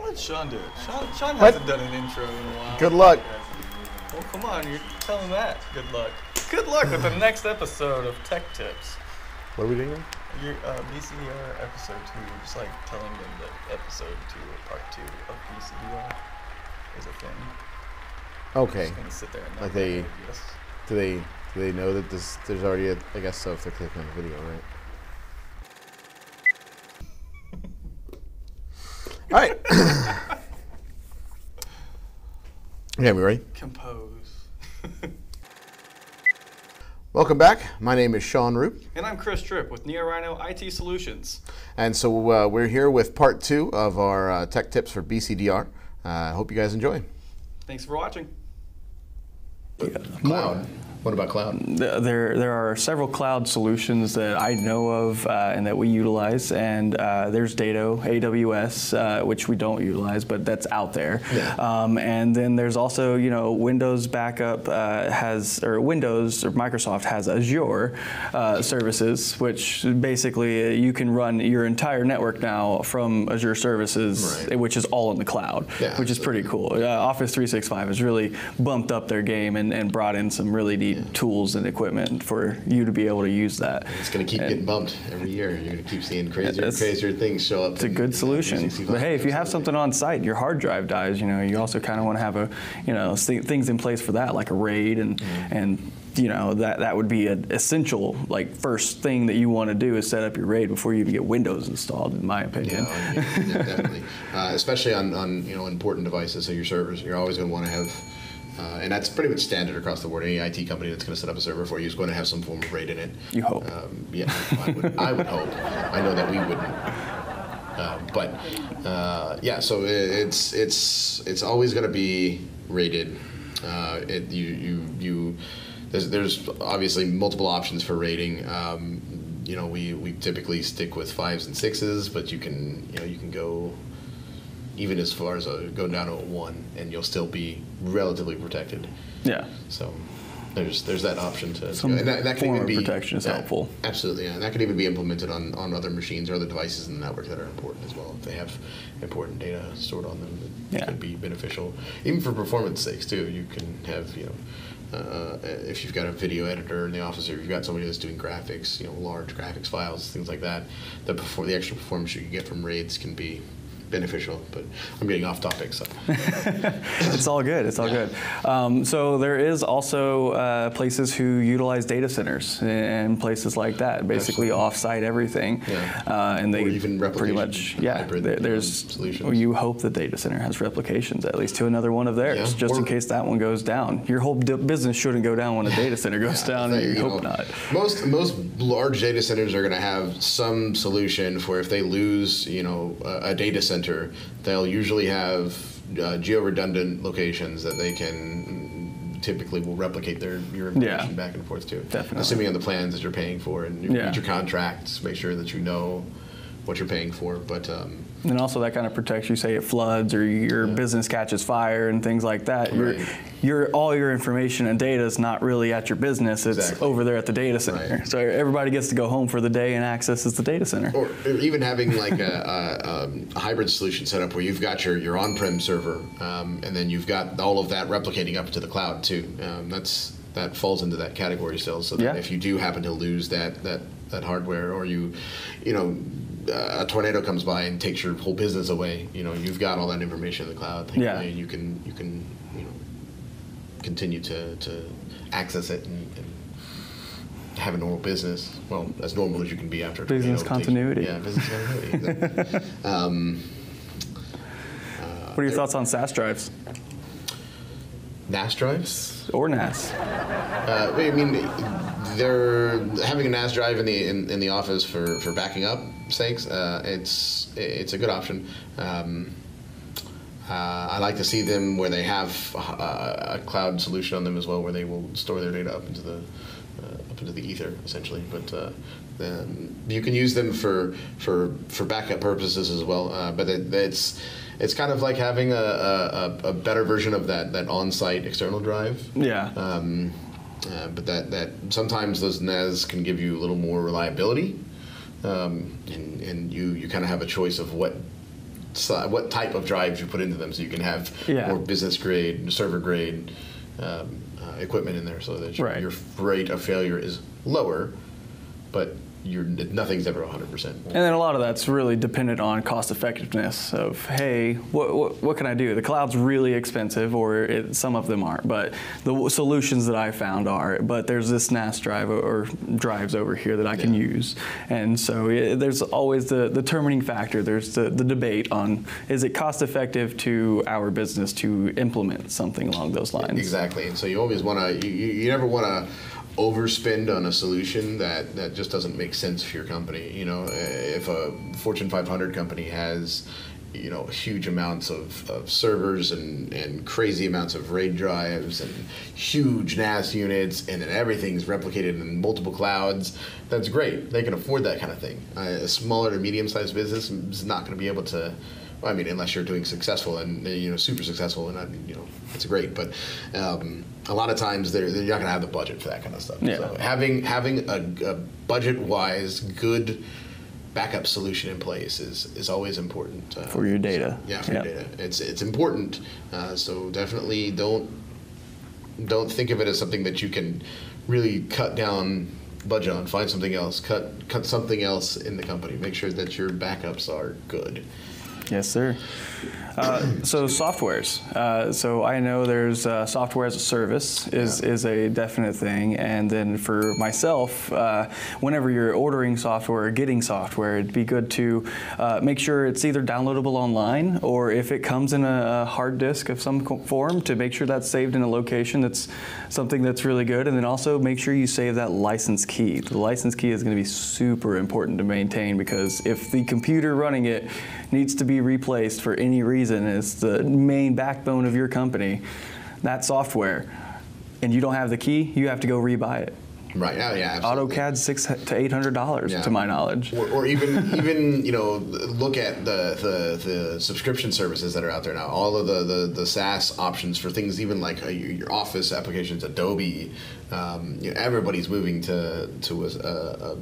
Let Sean do it. Sean hasn't done an intro in a while. Good luck. Well, come on, you're telling that. Good luck. Good luck with the next episode of Tech Tips. What are we doing? Your BCDR episode 2. You're just like telling them that episode 2 or part 2 of BCDR is a thing. Okay. Just gonna sit there and like do they know that there's already I guess so if they're clicking on the video, right? All right. Okay, we ready? Compose. Welcome back. My name is Sean Roop. And I'm Chris Tripp with neoRhino IT Solutions. And so we're here with part 2 of our tech tips for BCDR. Hope you guys enjoy. Thanks for watching. Cloud. What about cloud? There are several cloud solutions that I know of and that we utilize, and there's Datto, AWS, which we don't utilize, but that's out there. Yeah. And then there's also, Windows backup Windows or Microsoft has Azure services, which basically you can run your entire network now from Azure services, right, which is all in the cloud, yeah, which is pretty cool. Office 365 has really bumped up their game and brought in some really neat tools and equipment for you to be able to use that. It's going to keep getting bumped every year. You're going to keep seeing crazier things show up. It's a good solution. But hey, if you have something on site, your hard drive dies, you also kind of want to have things in place for that, like a RAID and that would be an essential, first thing that you want to do is set up your RAID before you even get Windows installed, in my opinion. Yeah, definitely. Especially on important devices, so your servers, you're always going to want to have. And that's pretty much standard across the board. Any IT company that's going to set up a server for you is going to have some form of RAID in it. You hope. Yeah, I would hope. I know that we wouldn't. Yeah, so it's always going to be rated. There's obviously multiple options for rating. We typically stick with 5s and 6s, but you can go even as far as go down to a 1, and you'll still be relatively protected. Yeah. So there's that option to some and that can form even of be protection is helpful. Absolutely, yeah. And that can even be implemented on other machines or other devices in the network that are important as well. If they have important data stored on them, it can be beneficial. Even for performance sakes too, you can have if you've got a video editor in the office, or you've got somebody that's doing graphics, large graphics files, things like that, the extra performance you can get from RAIDs can be beneficial, but I'm getting off topic, so. It's all good. It's all good. So there is also places who utilize data centers and places like that, basically off-site everything. Yeah. And they or even pretty much, there's solutions. You hope the data center has replications, at least to another one of theirs, just in case that one goes down. Your whole business shouldn't go down when a data center goes down, and you hope not. Most large data centers are going to have some solution for if they lose, a data center. They'll usually have geo-redundant locations that they can typically will replicate your information back and forth to. Definitely. Assuming on the plans that you're paying for, and you read your contracts, make sure that you know what you're paying for. But and also that kind of protects you, say it floods or your business catches fire and things like that. Right. All your information and data is not really at your business, it's over there at the data center. Right. So everybody gets to go home for the day and accesses the data center. Or even having like a hybrid solution set up where you've got your on-prem server and then you've got all of that replicating up into the cloud too. That falls into that category still. So that if you do happen to lose that hardware, or a tornado comes by and takes your whole business away, you've got all that information in the cloud. And you can continue to access it and have a normal business. Well, as normal as you can be after a tornado. Business continuity. Business continuity. What are your thoughts on SAS drives? NAS drives? Or NAS? They're having a NAS drive in the office for backing up sakes. It's a good option. I like to see them where they have a cloud solution on them as well, where they will store their data up into the ether essentially. But you can use them for backup purposes as well. But it's kind of like having a better version of that on-site external drive. Yeah. But that sometimes those NAS can give you a little more reliability, and you kind of have a choice of what what type of drives you put into them, so you can have more business grade, server grade equipment in there, so that your rate of failure is lower, but nothing's ever 100%. And then a lot of that's really dependent on cost effectiveness of, hey, what can I do? The cloud's really expensive, or some of them aren't, but the solutions that I found are, but there's this NAS drive or drives over here that I can use. And so there's always the determining factor. There's the debate on, is it cost effective to our business to implement something along those lines? Exactly. And so you always want to, you never want to overspend on a solution that just doesn't make sense for your company. You know, if a Fortune 500 company has, you know, huge amounts of servers and crazy amounts of RAID drives and huge NAS units, and then everything's replicated in multiple clouds, that's great. They can afford that kind of thing. A smaller to medium-sized business is not going to be able to. I mean, unless you're doing successful and, you know, super successful, and, you know, it's great. But a lot of times you're not going to have the budget for that kind of stuff. Yeah. So having a budget-wise good backup solution in place is always important for your data. So, for your data, it's important. So definitely don't think of it as something that you can really cut down budget on. Find something else. Cut something else in the company. Make sure that your backups are good. Yes, sir. So softwares. So I know there's software as a service is a definite thing, and then for myself, whenever you're ordering software or getting software, it'd be good to make sure it's either downloadable online, or if it comes in a hard disk of some form, to make sure that's saved in a location that's something that's really good, and then also make sure you save that license key. The license key is going to be super important to maintain, because if the computer running it needs to be replaced for any reason, it's the main backbone of your company, that software, and you don't have the key, you have to go rebuy it. Right. Oh, yeah. Absolutely. AutoCAD's $600 to $800 to my knowledge. Or even you know, look at the subscription services that are out there now. All of the SaaS options for things, even like your Office applications, Adobe. You know, everybody's moving to a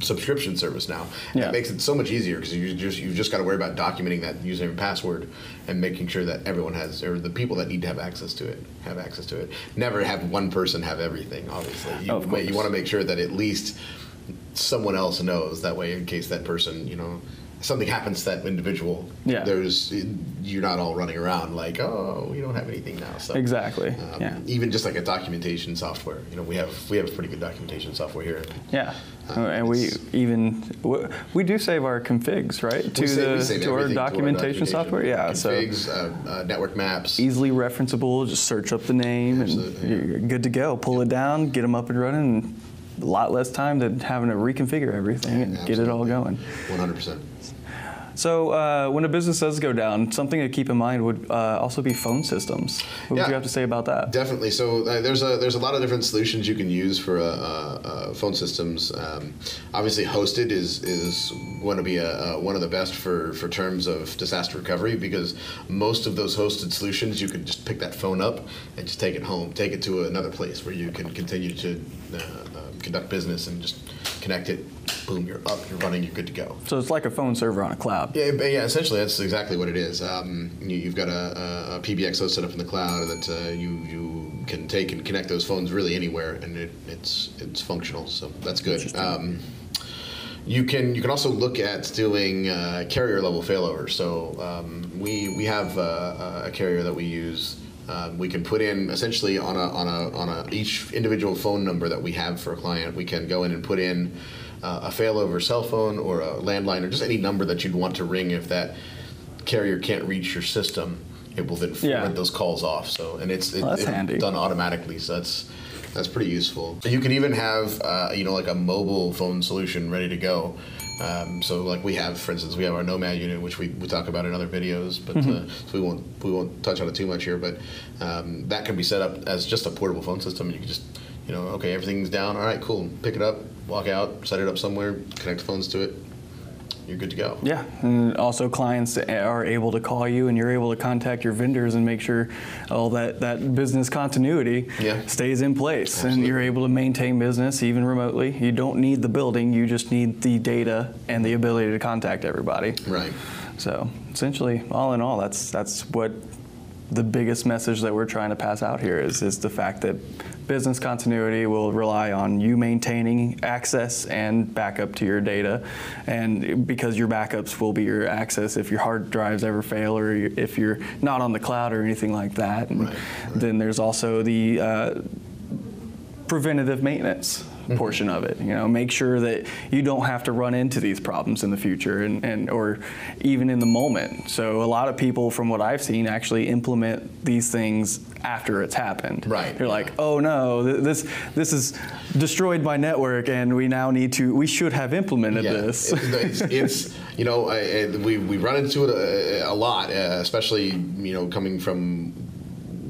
subscription service now. It makes it so much easier, because you've just got to worry about documenting that username and password and making sure that everyone has, or the people that need to have access to it. Never have one person have everything, obviously. You want to make sure that at least someone else knows, that way in case that person, you know, something happens to that individual, you're not all running around like, oh, we don't have anything now. So exactly. Even just like a documentation software, you know, we have pretty good documentation software here. Yeah. And we do save our configs, right? To our documentation software. Yeah. Configs, network maps. Easily referenceable. Just search up the name and you're good to go. Pull it down, get them up and running. And a lot less time than having to reconfigure everything and get it all going. 100%. So when a business does go down, something to keep in mind would also be phone systems. What would you have to say about that? Definitely. So there's a lot of different solutions you can use for phone systems. Obviously, hosted is going to be one of the best for terms of disaster recovery, because most of those hosted solutions, you can just pick that phone up and just take it home, take it to another place where you can continue to conduct business and just connect it. Boom, you're up, you're running, you're good to go. So it's like a phone server on a cloud. Yeah, essentially that's exactly what it is. You've got a PBX host set up in the cloud that you can take and connect those phones really anywhere, and it's functional. So that's good. You can also look at doing carrier level failover. So we have a carrier that we use. We can put in essentially on each individual phone number that we have for a client. We can go in and put in a failover cell phone or a landline, or just any number that you'd want to ring. If that carrier can't reach your system, it will then forward those calls off. So, and it's done automatically. So that's pretty useful. You can even have like a mobile phone solution ready to go. So like we have, for instance, we have our Nomad unit, which we talk about in other videos, but so we won't touch on it too much here. But that can be set up as just a portable phone system. You can just, okay, everything's down. All right, cool. Pick it up, walk out, set it up somewhere, connect the phones to it. You're good to go. Yeah, and also clients are able to call you, and you're able to contact your vendors and make sure all that business continuity stays in place. Absolutely. And you're able to maintain business even remotely. You don't need the building, you just need the data and the ability to contact everybody. Right. So essentially, all in all, that's what the biggest message that we're trying to pass out here is the fact that business continuity will rely on you maintaining access and backup to your data, and because your backups will be your access if your hard drives ever fail or if you're not on the cloud or anything like that. And then there's also the preventative maintenance portion of it. Make sure that you don't have to run into these problems in the future and or even in the moment. So a lot of people, from what I've seen, actually implement these things after it's happened. Right. They're like, oh no, this is destroyed my network, and we should have implemented this. It's we run into it a lot, especially coming from,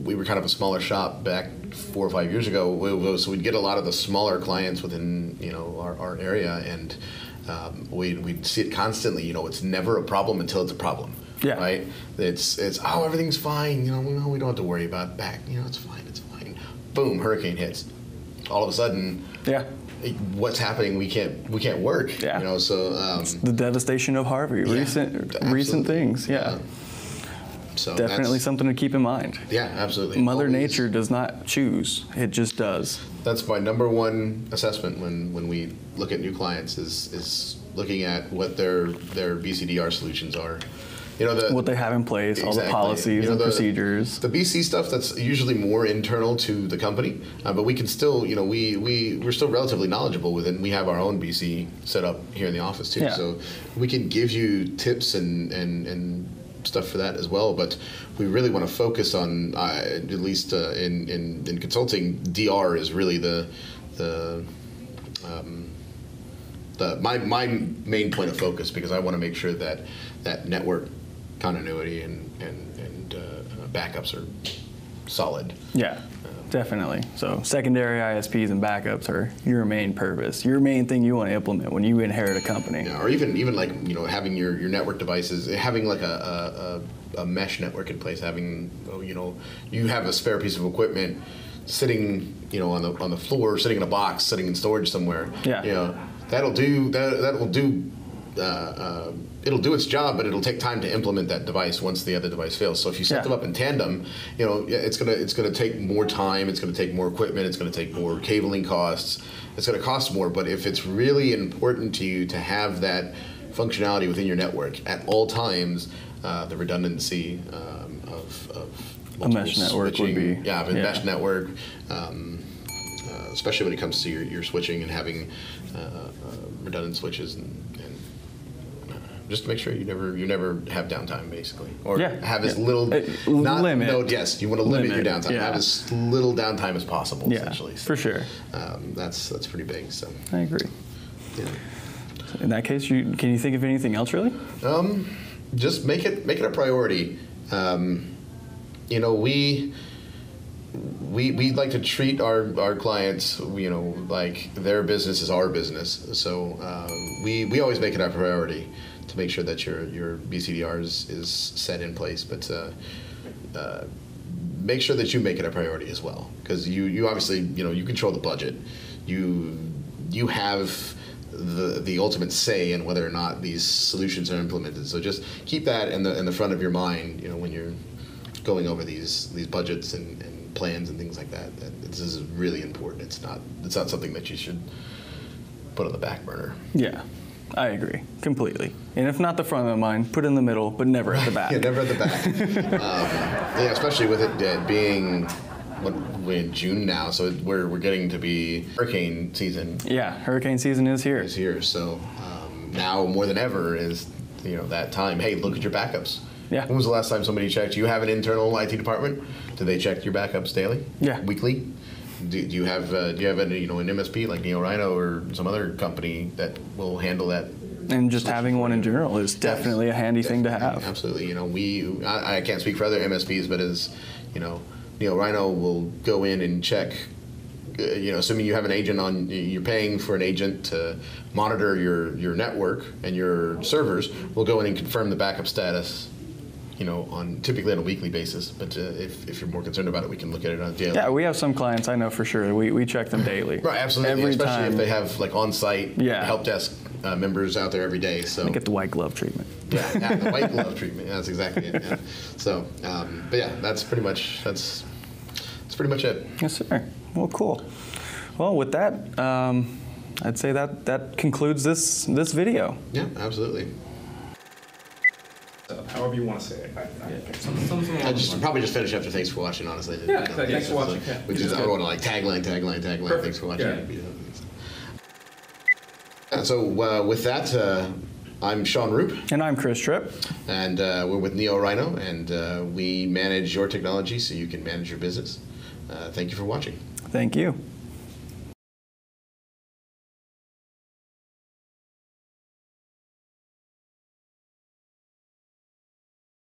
we were kind of a smaller shop back 4 or 5 years ago, so we'd get a lot of the smaller clients within our area, and we'd see it constantly. It's never a problem until it's a problem. Yeah. Right. It's everything's fine. We don't have to worry about back. It's fine. Boom, hurricane hits. All of a sudden. Yeah. What's happening? We can't work. Yeah. So it's the devastation of Harvey. Recent things. Yeah. So definitely something to keep in mind. Yeah, absolutely. Mother Nature does not choose; it just does. That's my number one assessment when we look at new clients is looking at what their BCDR solutions are. What they have in place, all the policies and procedures. The BC stuff, that's usually more internal to the company, but we can still, we're still relatively knowledgeable with it. And we have our own BC set up here in the office too, so we can give you tips and stuff for that as well. But we really want to focus on, at least in consulting, DR is really my main point of focus, because I want to make sure that network continuity and backups are solid. Yeah, definitely. So secondary ISPs and backups are your main purpose, your main thing you want to implement when you inherit a company. Yeah, or even like having your network devices, having like a mesh network in place, having you have a spare piece of equipment sitting on the floor, sitting in a box, sitting in storage somewhere. Yeah. That'll do it'll do its job, but it'll take time to implement that device once the other device fails. So if you set them up in tandem, it's gonna take more time, it's gonna take more equipment, it's gonna take more cabling costs, it's gonna cost more. But if it's really important to you to have that functionality within your network at all times, the redundancy of a mesh network switching, would be a mesh network, especially when it comes to your switching and having redundant switches and just to make sure you never have downtime, basically, or have as little limit. No, yes, you want to limit your downtime. Have as little downtime as possible. Essentially, for sure. That's pretty big. So I agree. Yeah. In that case, can you think of anything else really? Just make it a priority. We like to treat our clients, like their business is our business. So we always make it a priority to make sure that your BCDR is set in place. But make sure that you make it a priority as well, because you obviously you control the budget. You have the ultimate say in whether or not these solutions are implemented. So just keep that in the front of your mind, when you're going over these budgets and plans and things like that. This is really important. It's not something that you should put on the back burner. Yeah, I agree completely. And if not the front of the mind, put it in the middle, but never at the back. Yeah, never at the back. Especially with it being we're in June now, so we're getting to be hurricane season. Yeah, hurricane season is here. It's here, so now more than ever is that time. Hey, look at your backups. Yeah. When was the last time somebody checked? You have an internal IT department. Do they check your backups daily? Yeah. Weekly? Do you have an MSP like neoRhino or some other company that will handle that? And just having one in general is definitely a handy thing to have. Absolutely. I can't speak for other MSPs, but as neoRhino will go in and check. Assuming you have an agent you're paying for an agent to monitor your network and your servers, we'll go in and confirm the backup status. Typically on a weekly basis, but if you're more concerned about it, we can look at it on a daily. Yeah, we have some clients I know for sure. We check them daily. Right, absolutely. Especially if they have like on-site help desk members out there every day. So Get the white glove treatment. yeah, the white glove treatment. Yeah, that's exactly it. Yeah. So, but yeah, that's pretty much it. Yes, sir. Well, cool. Well, with that, I'd say that concludes this video. Yeah, absolutely. However you want to say it. I probably just finish after thanks for watching, honestly. Yeah, thanks for watching. Yeah. We just, I want to like tagline. Perfect. Thanks for watching. Yeah. So with that, I'm Sean Roop. And I'm Chris Tripp. And we're with neoRhino, and we manage your technology so you can manage your business. Thank you for watching. Thank you.